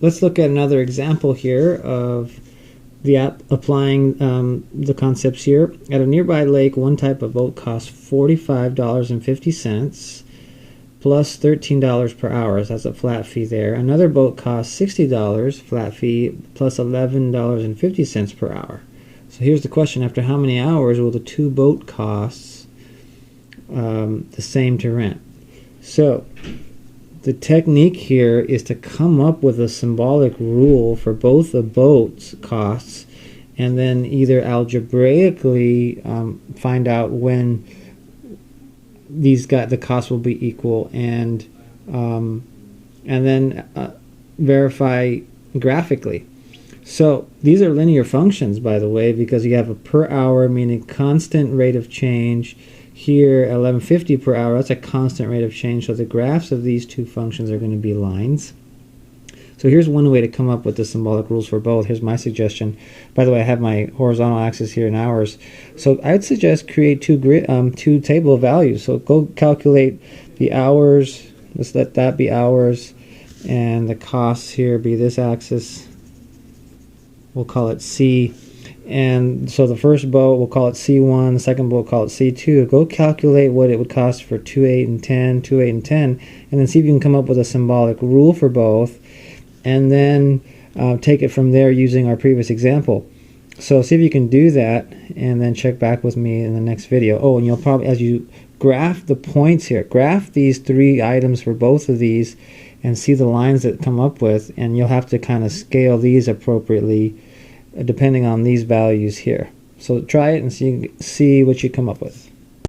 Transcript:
let's look at another example here of the applying the concepts here. At a nearby lake, one type of boat costs $45.50 plus $13 per hour. So that's a flat fee there. Another boat costs $60 flat fee plus $11.50 per hour. So here's the question: after how many hours will the two boat costs the same to rent? So the technique here is to come up with a symbolic rule for both the boat's costs, and then either algebraically find out when the costs will be equal, and then verify graphically. So these are linear functions, by the way, because you have a per hour, meaning constant rate of change. Here, 1150 per hour, that's a constant rate of change. So the graphs of these two functions are going to be lines. So here's one way to come up with the symbolic rules for both. Here's my suggestion. By the way, I have my horizontal axis here in hours. So I'd suggest create two table of values. So go calculate the hours. Let's let that be hours. And the costs here be this axis. We'll call it C. And so the first boat, we'll call it C1. The second boat, we'll call it C2. Go calculate what it would cost for 2, 8, and 10, 2, 8, and 10, and then see if you can come up with a symbolic rule for both, and then take it from there using our previous example. So see if you can do that, and then check back with me in the next video. Oh, and you'll probably, as you graph the points here, graph these three items for both of these, and see the lines that come up with, and you'll have to kind of scale these appropriately depending on these values here. So try it and see what you come up with.